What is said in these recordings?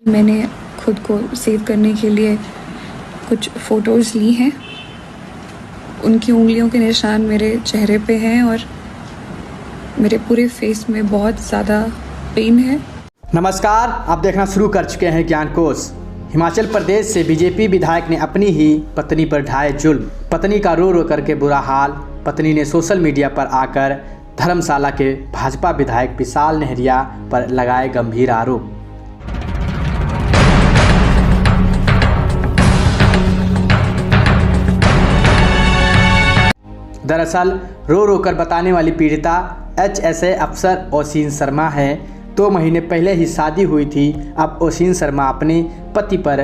मैंने खुद को सेव करने के लिए कुछ फ़ोटोज़ ली हैं। उनकी उंगलियों के निशान मेरे चेहरे पे हैं और मेरे पूरे फेस में बहुत ज़्यादा पेन है। नमस्कार, आप देखना शुरू कर चुके हैं ज्ञान कोश। हिमाचल प्रदेश से बीजेपी विधायक ने अपनी ही पत्नी पर ढाए जुल्म। पत्नी का रो रो करके बुरा हाल। पत्नी ने सोशल मीडिया पर आकर धर्मशाला के भाजपा विधायक विशाल नेहरिया पर लगाए गंभीर आरोप। दरअसल रो रो कर बताने वाली पीड़िता HSA अफसर ओसिन शर्मा है। 2 महीने पहले ही शादी हुई थी। अब ओसिन शर्मा अपने पति पर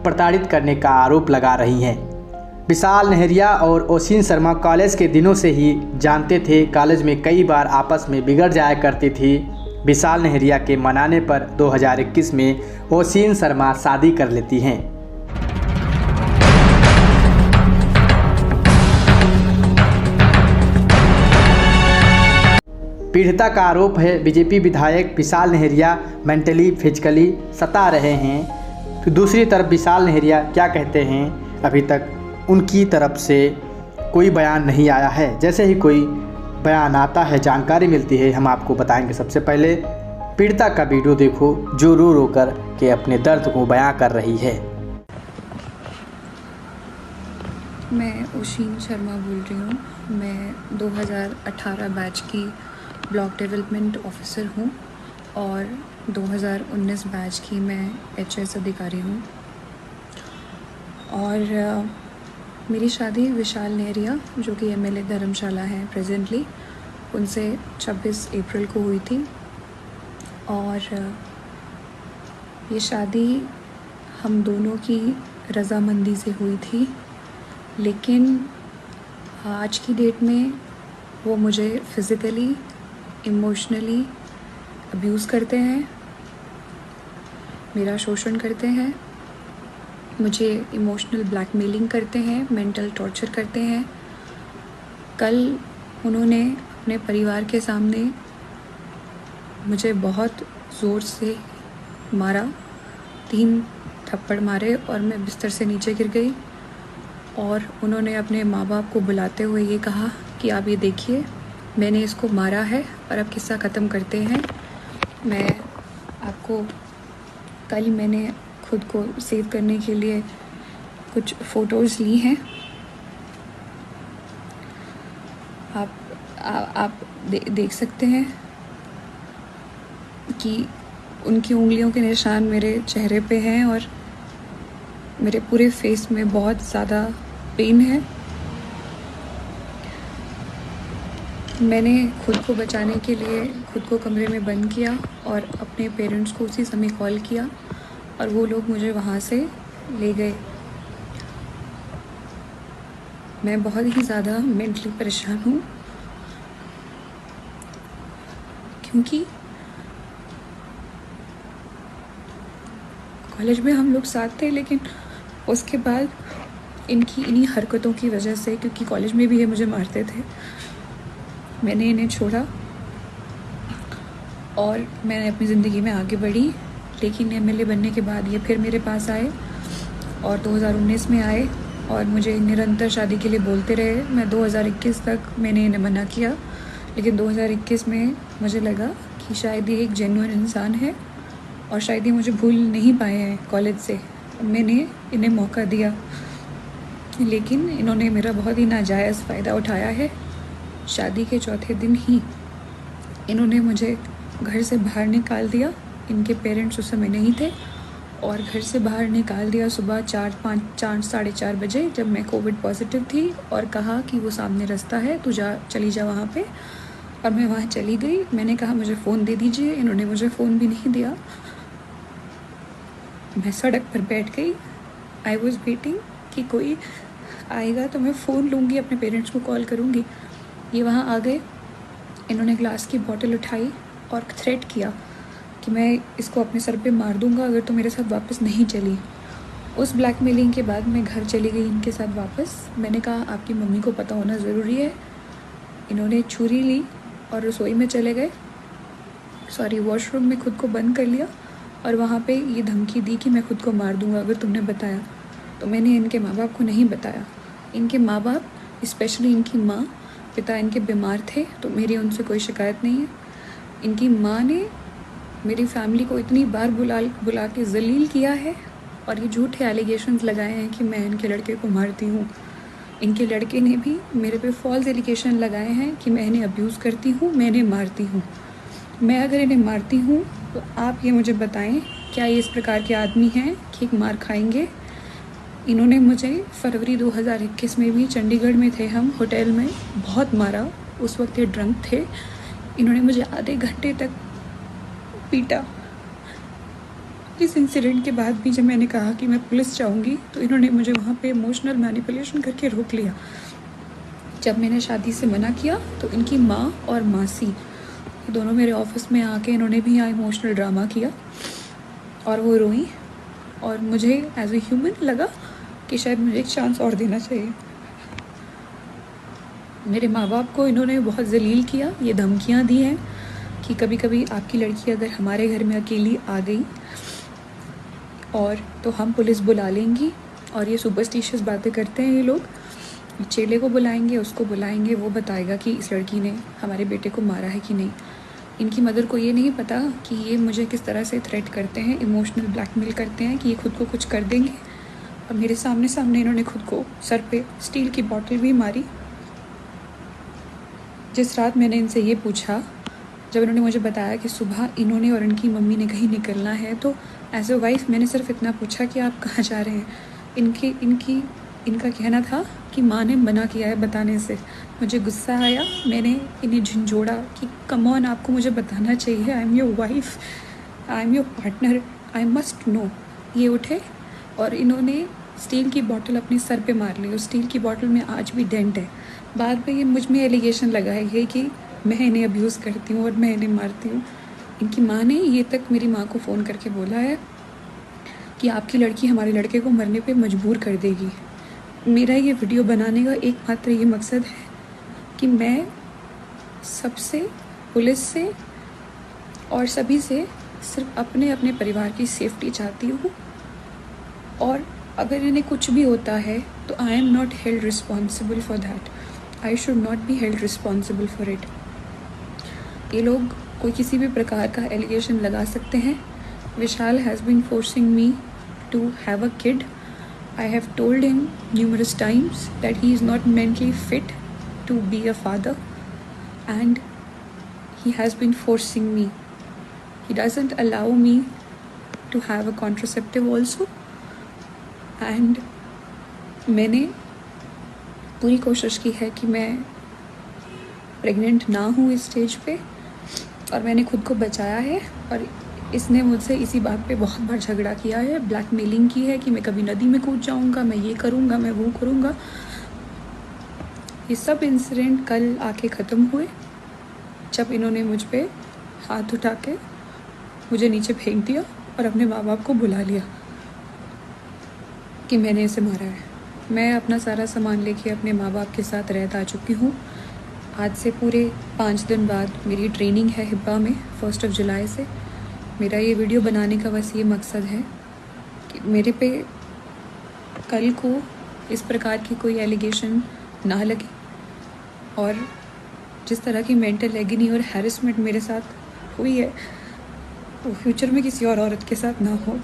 प्रताड़ित करने का आरोप लगा रही हैं। विशाल नेहरिया और ओसिन शर्मा कॉलेज के दिनों से ही जानते थे। कॉलेज में कई बार आपस में बिगड़ जाया करती थी। विशाल नेहरिया के मनाने पर 2021 में ओसिन शर्मा शादी कर लेती हैं। पीड़िता का आरोप है बीजेपी विधायक विशाल नेहरिया मेंटली फिजिकली सता रहे हैं। तो दूसरी तरफ विशाल नेहरिया क्या कहते हैं, अभी तक उनकी तरफ से कोई बयान नहीं आया है। जैसे ही कोई बयान आता है, जानकारी मिलती है, हम आपको बताएंगे। सबसे पहले पीड़िता का वीडियो देखो जो रो रो कर के अपने दर्द को बयां कर रही है। मैं ओसिन शर्मा बोल रही हूँ। मैं 2018 बैच की ब्लॉक डेवलपमेंट ऑफिसर हूँ और 2019 बैच की मैं HS अधिकारी हूँ। और मेरी शादी विशाल नेहरिया जो कि MLA धर्मशाला हैं प्रेजेंटली, उनसे 26 अप्रैल को हुई थी। और ये शादी हम दोनों की रज़ामंदी से हुई थी, लेकिन आज की डेट में वो मुझे फ़िज़िकली इमोशनली अब्यूज़ करते हैं, मेरा शोषण करते हैं, मुझे इमोशनल ब्लैकमेलिंग करते हैं, मेंटल टॉर्चर करते हैं। कल उन्होंने अपने परिवार के सामने मुझे बहुत ज़ोर से मारा, 3 थप्पड़ मारे और मैं बिस्तर से नीचे गिर गई। और उन्होंने अपने माँ बाप को बुलाते हुए ये कहा कि आप ये देखिए, मैंने इसको मारा है और अब किस्सा ख़त्म करते हैं। मैं आपको कल मैंने खुद को सेव करने के लिए कुछ फ़ोटोज़ ली हैं। आप देख सकते हैं कि उनकी उंगलियों के निशान मेरे चेहरे पे हैं और मेरे पूरे फेस में बहुत ज़्यादा पेन है। मैंने खुद को बचाने के लिए खुद को कमरे में बंद किया और अपने पेरेंट्स को उसी समय कॉल किया और वो लोग मुझे वहाँ से ले गए। मैं बहुत ही ज़्यादा मेंटली परेशान हूँ क्योंकि कॉलेज में हम लोग साथ थे, लेकिन उसके बाद इन्हीं हरकतों की वजह से, क्योंकि कॉलेज में भी ये मुझे मारते थे, मैंने इन्हें छोड़ा और मैंने अपनी ज़िंदगी में आगे बढ़ी। लेकिन MLA बनने के बाद ये फिर मेरे पास आए और 2019 में आए और मुझे निरंतर शादी के लिए बोलते रहे। मैं 2021 तक मैंने इन्हें मना किया, लेकिन 2021 में मुझे लगा कि शायद ये एक जेन्युइन इंसान है और शायद ये मुझे भूल नहीं पाए हैं कॉलेज से। मैंने इन्हें मौका दिया, लेकिन इन्होंने मेरा बहुत ही नाजायज़ फ़ायदा उठाया है। शादी के चौथे दिन ही इन्होंने मुझे घर से बाहर निकाल दिया। इनके पेरेंट्स उस समय नहीं थे और घर से बाहर निकाल दिया सुबह 4 साढ़े 4 बजे, जब मैं कोविड पॉजिटिव थी, और कहा कि वो सामने रास्ता है, तू चली जा वहाँ पे। और मैं वहाँ चली गई। मैंने कहा मुझे फ़ोन दे दीजिए, इन्होंने मुझे फ़ोन भी नहीं दिया। मैं सड़क पर बैठ गई। आई वॉज़ वेटिंग कि कोई आएगा तो मैं फ़ोन लूँगी, अपने पेरेंट्स को कॉल करूँगी। ये वहाँ आ गए। इन्होंने ग्लास की बोतल उठाई और थ्रेट किया कि मैं इसको अपने सर पे मार दूँगा अगर तो मेरे साथ वापस नहीं चली। उस ब्लैकमेलिंग के बाद मैं घर चली गई इनके साथ वापस। मैंने कहा आपकी मम्मी को पता होना ज़रूरी है। इन्होंने छुरी ली और रसोई में चले गए, वॉशरूम में खुद को बंद कर लिया और वहाँ पे ये धमकी दी कि मैं खुद को मार दूँगा अगर तुमने बताया। तो मैंने इनके माँ बाप को नहीं बताया। इनके माँ बाप, स्पेशली इनकी माँ, पिता इनके बीमार थे, तो मेरी उनसे कोई शिकायत नहीं है। इनकी माँ ने मेरी फैमिली को इतनी बार बुला के जलील किया है और ये झूठे एलिगेशंस लगाए हैं कि मैं इनके लड़के को मारती हूँ। इनके लड़के ने भी मेरे पे फॉल्स एलिगेशन लगाए हैं कि मैं इन्हें अब्यूज़ करती हूँ, मैं इन्हें मारती हूँ। मैं अगर इन्हें मारती हूँ तो आप ये मुझे बताएं, क्या ये इस प्रकार के आदमी हैं कि एक मार खाएंगे? इन्होंने मुझे फरवरी 2021 में भी, चंडीगढ़ में थे हम होटल में, बहुत मारा। उस वक्त ये ड्रंक थे। इन्होंने मुझे आधे घंटे तक पीटा। इस इंसिडेंट के बाद भी जब मैंने कहा कि मैं पुलिस जाऊंगी तो इन्होंने मुझे वहाँ पे इमोशनल मैनिपुलेशन करके रोक लिया। जब मैंने शादी से मना किया तो इनकी माँ और मासी ये दोनों मेरे ऑफिस में आके इन्होंने भी यहाँ इमोशनल ड्रामा किया और वो रोई। और मुझे एज ए ह्यूमन लगा कि शायद मुझे एक चांस और देना चाहिए। मेरे माँ बाप को इन्होंने बहुत जलील किया। ये धमकियाँ दी हैं कि कभी कभी आपकी लड़की अगर हमारे घर में अकेली आ गई और तो हम पुलिस बुला लेंगी। और ये सुपरस्टिशियस बातें करते हैं ये लोग। चेले को बुलाएंगे, उसको बुलाएंगे, वो बताएगा कि इस लड़की ने हमारे बेटे को मारा है कि नहीं। इनकी मदर को ये नहीं पता कि ये मुझे किस तरह से थ्रेट करते हैं, इमोशनल ब्लैकमेल करते हैं कि ये खुद को कुछ कर देंगे। और मेरे सामने इन्होंने खुद को सर पे स्टील की बॉटल भी मारी। जिस रात मैंने इनसे ये पूछा, जब इन्होंने मुझे बताया कि सुबह इन्होंने और इनकी मम्मी ने कहीं निकलना है, तो एज ए वाइफ मैंने सिर्फ इतना पूछा कि आप कहाँ जा रहे हैं। इनका कहना था कि माँ ने मना किया है बताने से। मुझे गुस्सा आया। मैंने इन्हें झंझोड़ा कि कम ऑन, आपको मुझे बताना चाहिए। I am your wife, I am your partner, I must know. ये उठे और इन्होंने स्टील की बोतल अपने सर पे मार ली। उस स्टील की बोतल में आज भी डेंट है। बाद में ये मुझ में एलिगेशन लगाए है कि मैं इन्हें अब्यूज़ करती हूँ और मैं इन्हें मारती हूँ। इनकी माँ ने ये तक मेरी माँ को फ़ोन करके बोला है कि आपकी लड़की हमारे लड़के को मरने पे मजबूर कर देगी। मेरा ये वीडियो बनाने का एकमात्र ये मकसद है कि मैं सबसे, पुलिस से और सभी से सिर्फ अपने परिवार की सेफ्टी चाहती हूँ। और अगर इन्हें कुछ भी होता है तो I am not held responsible for that. I should not be held responsible for it. ये लोग कोई किसी भी प्रकार का एलिगेशन लगा सकते हैं। Vishal has been forcing me to have a kid. I have told him numerous times that he is not mentally fit to be a father, and he has been forcing me. He doesn't allow me to have a contraceptive also, and मैंने पूरी कोशिश की है कि मैं pregnant ना हूँ इस स्टेज पे, और मैंने खुद को बचाया है। और इसने मुझसे इसी बात पे बहुत बार झगड़ा किया है, ब्लैकमेलिंग की है कि मैं कभी नदी में कूद जाऊंगा, मैं ये करूंगा, मैं वो करूंगा। ये सब इंसिडेंट कल आके ख़त्म हुए जब इन्होंने मुझ पे हाथ उठा के मुझे नीचे फेंक दिया और अपने माँ बाप को बुला लिया कि मैंने इसे मारा है। मैं अपना सारा सामान लेके अपने माँ बाप के साथ रहता आ चुकी हूँ। आज से पूरे 5 दिन बाद मेरी ट्रेनिंग है हिब्बा में 1 जुलाई से। मेरा ये वीडियो बनाने का बस ये मकसद है कि मेरे पे कल को इस प्रकार की कोई एलिगेशन ना लगे, और जिस तरह की मेंटल एगनी और हैरेसमेंट मेरे साथ हुई है वो फ्यूचर में किसी और औरत के साथ ना हो।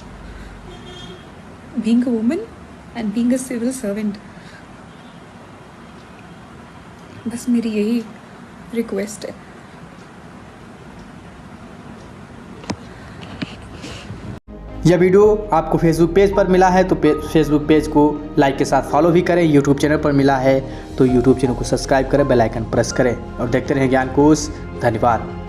Being a woman and being a civil servant, बस मेरी यही रिक्वेस्ट है। यह वीडियो आपको फेसबुक पेज पर मिला है तो फेसबुक पेज को लाइक के साथ फॉलो भी करें। यूट्यूब चैनल पर मिला है तो यूट्यूब चैनल को सब्सक्राइब करें, बेल आइकन प्रेस करें और देखते रहें ज्ञान कोश। धन्यवाद।